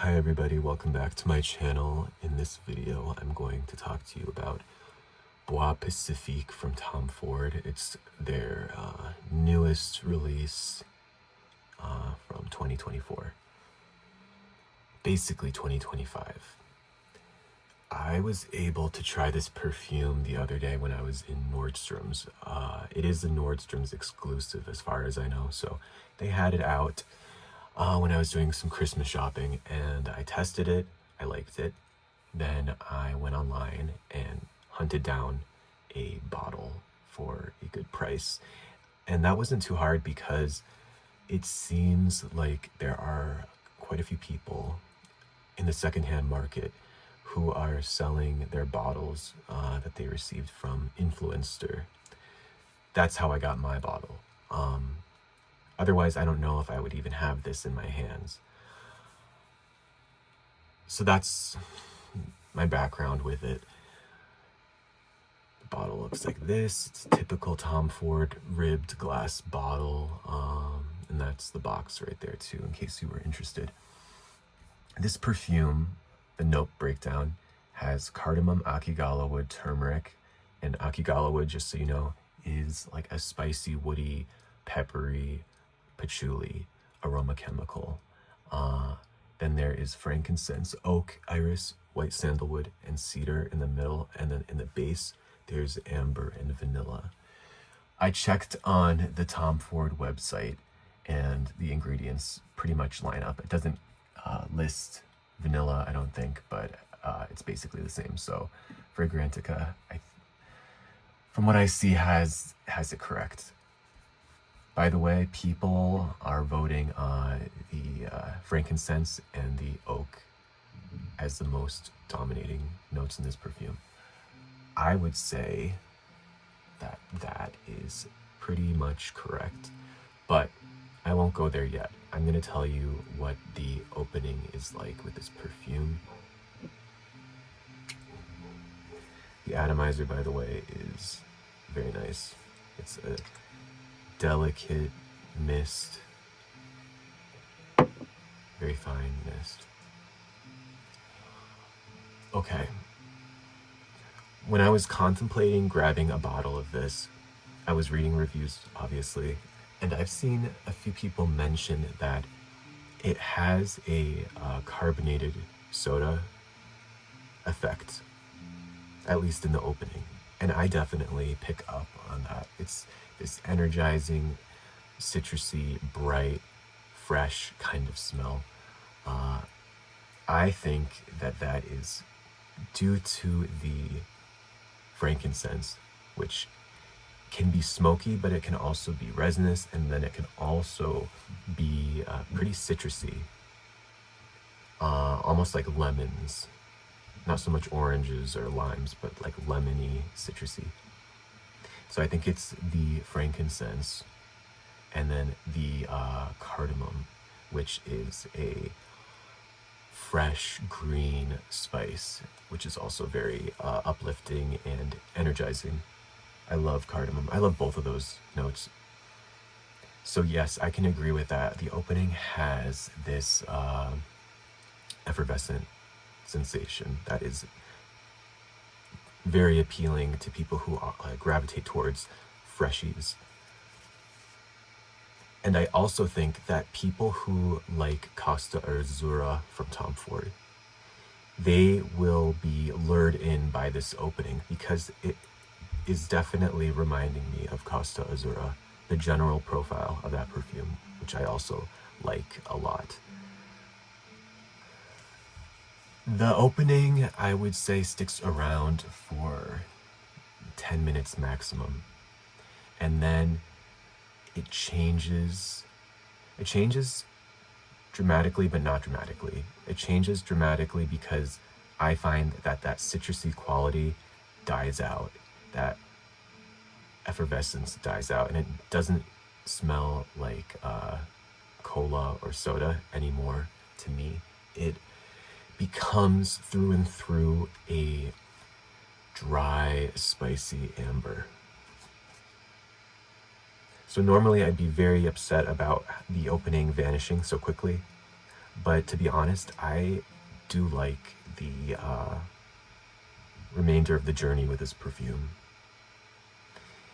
Hi everybody, welcome back to my channel. In this video, I'm going to talk to you about Bois Pacifique from Tom Ford. It's their newest release from 2024. Basically 2025. I was able to try this perfume the other day when I was in Nordstrom's. It is a Nordstrom's exclusive as far as I know, so they had it out when I was doing some Christmas shopping, and I tested it. I liked it. Then I went online and hunted down a bottle for a good price. And that wasn't too hard because it seems like there are quite a few people in the secondhand market who are selling their bottles that they received from Influencer. That's how I got my bottle. Otherwise, I don't know if I would even have this in my hands. So that's my background with it. The bottle looks like this. It's a typical Tom Ford ribbed glass bottle. And that's the box right there too, in case you were interested. This perfume, the note breakdown, has cardamom, akigala wood, turmeric. And akigala wood, just so you know, is like a spicy, woody, peppery, patchouli aroma chemical. Then there is frankincense, oak, iris, white sandalwood, and cedar in the middle. And then in the base, there's amber and vanilla. I checked on the Tom Ford website and the ingredients pretty much line up. It doesn't list vanilla, I don't think, but it's basically the same. So Fragrantica, from what I see, has it correct. By the way, people are voting the frankincense and the oak as the most dominating notes in this perfume. I would say that that is pretty much correct, but I won't go there yet. I'm going to tell you what the opening is like with this perfume. The atomizer, by the way, is very nice. It's a delicate mist, very fine mist. Okay. When I was contemplating grabbing a bottle of this, I was reading reviews, obviously, and I've seen a few people mention that it has a carbonated soda effect, at least in the opening. And I definitely pick up on that. It's this energizing, citrusy, bright, fresh kind of smell. I think that that is due to the frankincense, which can be smoky, but it can also be resinous, and then it can also be pretty citrusy, almost like lemons. Not so much oranges or limes, but like lemony, citrusy. So I think it's the frankincense and then the cardamom, which is a fresh green spice, which is also very uplifting and energizing. I love cardamom. I love both of those notes. So yes, I can agree with that. The opening has this effervescent sensation that is very appealing to people who gravitate towards freshies. And I also think that people who like Costa Azzurra from Tom Ford, they will be lured in by this opening because it is definitely reminding me of Costa Azzurra, the general profile of that perfume, which I also like a lot. The opening, I would say, sticks around for 10 minutes maximum. And then it changes dramatically, but not dramatically. It changes dramatically because I find that that citrusy quality dies out. That effervescence dies out, and it doesn't smell like cola or soda anymore to me. It becomes through and through a dry, spicy amber. So normally I'd be very upset about the opening vanishing so quickly, But to be honest, I do like the remainder of the journey with this perfume.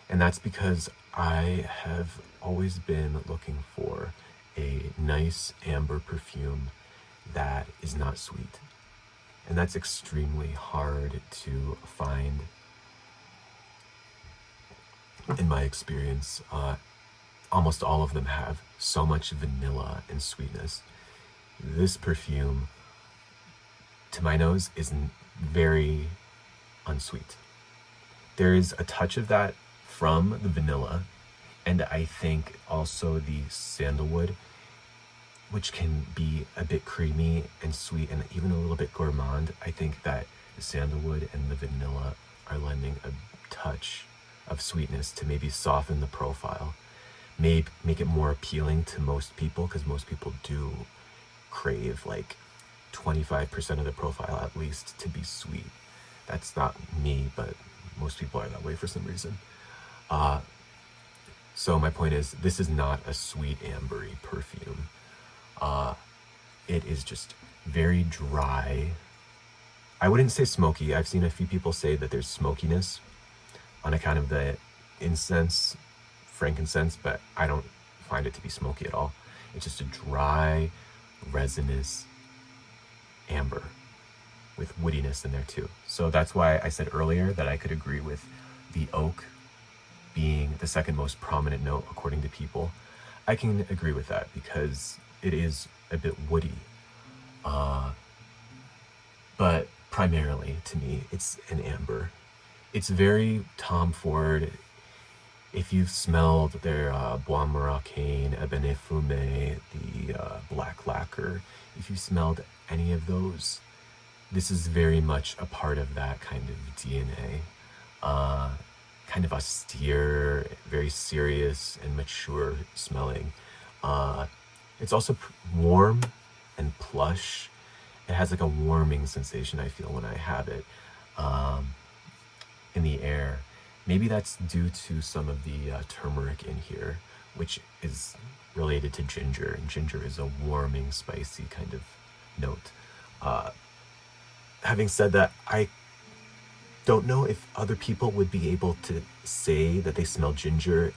And that's because I have always been looking for a nice amber perfume that is not sweet. And that's extremely hard to find in my experience. Almost all of them have so much vanilla and sweetness. This perfume, to my nose, is very unsweet. There is a touch of that from the vanilla, and I think also the sandalwood, which can be a bit creamy and sweet and even a little bit gourmand. I think that the sandalwood and the vanilla are lending a touch of sweetness to maybe soften the profile, make it more appealing to most people, because most people do crave like 25% of the profile at least to be sweet. That's not me, but most people are that way for some reason. So my point is, this is not a sweet ambery perfume. It is just very dry. I wouldn't say smoky. I've seen a few people say that there's smokiness on account of the incense, frankincense, but I don't find it to be smoky at all. It's just a dry, resinous amber with woodiness in there too. So that's why I said earlier that I could agree with the oak being the second most prominent note according to people. I can agree with that because it is a bit woody. But primarily to me, it's an amber. It's very Tom Ford. If you've smelled their Bois Marocain, Ebene Fumé, the black lacquer, if you smelled any of those, this is very much a part of that kind of DNA. Kind of austere, very serious and mature smelling. It's also warm and plush. It has like a warming sensation, I feel, when I have it in the air. Maybe that's due to some of the turmeric in here, which is related to ginger, and ginger is a warming, spicy kind of note. Having said that, I don't know if other people would be able to say that they smell ginger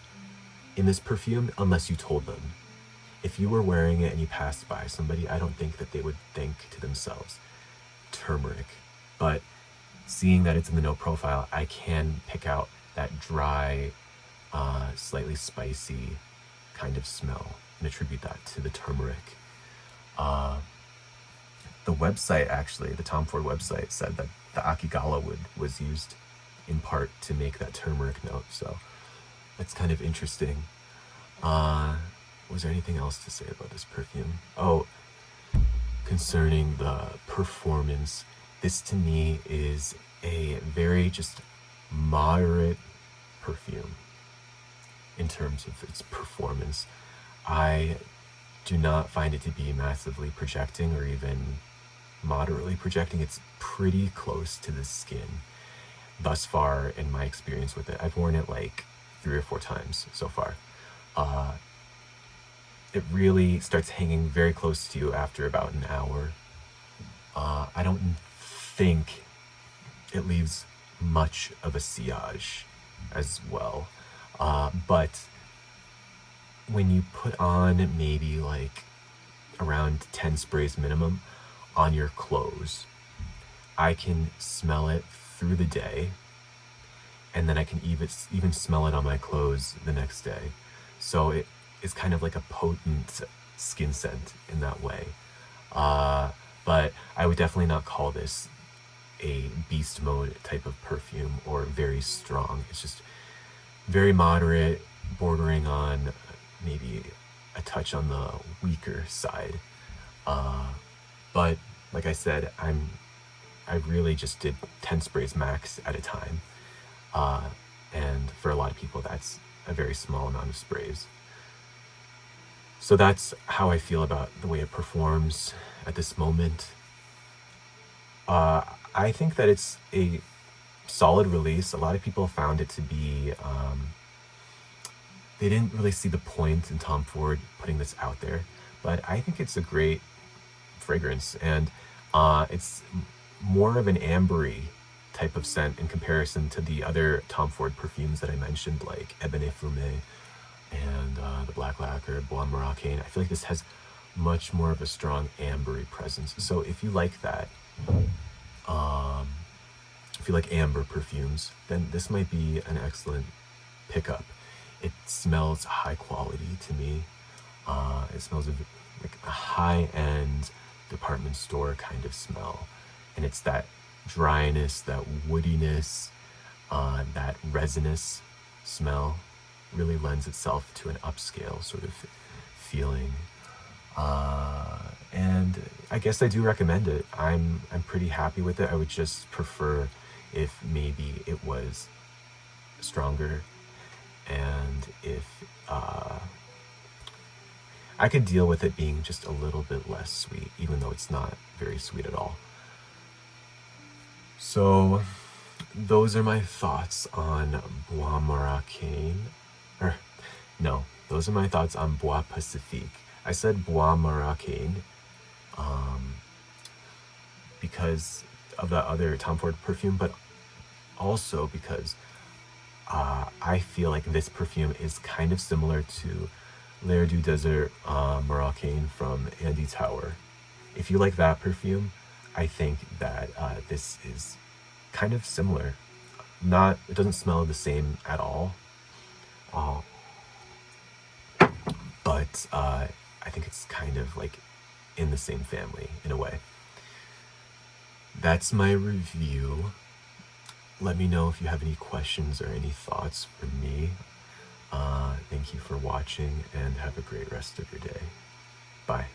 in this perfume unless you told them. If you were wearing it and you passed by somebody, I don't think that they would think to themselves, turmeric. But seeing that it's in the note profile, I can pick out that dry, slightly spicy kind of smell and attribute that to the turmeric. The website, actually, the Tom Ford website, said that the Akigala wood was used in part to make that turmeric note, so that's kind of interesting. Was there anything else to say about this perfume? Oh, concerning the performance, this to me is a very just moderate perfume in terms of its performance. I do not find it to be massively projecting or even moderately projecting. It's pretty close to the skin thus far in my experience with it. I've worn it like 3 or 4 times so far. It really starts hanging very close to you after about an hour. I don't think it leaves much of a sillage as well. But when you put on maybe like around 10 sprays minimum on your clothes, I can smell it through the day, and then I can even smell it on my clothes the next day. So it is kind of like a potent skin scent in that way. But I would definitely not call this a beast mode type of perfume or very strong. It's just very moderate, bordering on maybe a touch on the weaker side. But like I said, I really just did 10 sprays max at a time. And for a lot of people, that's a very small amount of sprays. So that's how I feel about the way it performs at this moment. I think that it's a solid release. A lot of people found it to be, they didn't really see the point in Tom Ford putting this out there, but I think it's a great fragrance, and it's more of an ambery type of scent in comparison to the other Tom Ford perfumes that I mentioned, like Ebene Fumé and the Black Lacquer, Bois Moroccan. I feel like this has much more of a strong ambery presence. So if you like that, if you like amber perfumes, then this might be an excellent pickup. It smells high quality to me. It smells like a high-end department store kind of smell. And it's that dryness, that woodiness, that resinous smell really lends itself to an upscale sort of feeling. And I guess I do recommend it. I'm pretty happy with it. I would just prefer if maybe it was stronger, and if I could deal with it being just a little bit less sweet, even though it's not very sweet at all. So those are my thoughts on Bois Moroccan. Those are my thoughts on Bois Pacifique. I said Bois Moroccan because of that other Tom Ford perfume, but also because I feel like this perfume is kind of similar to L'air du Desert Moroccan from Andy Tower. If you like that perfume, I think that this is kind of similar. It doesn't smell the same at all, but I think it's kind of like in the same family in a way. That's my review. Let me know if you have any questions or any thoughts for me. Thank you for watching, and have a great rest of your day. Bye.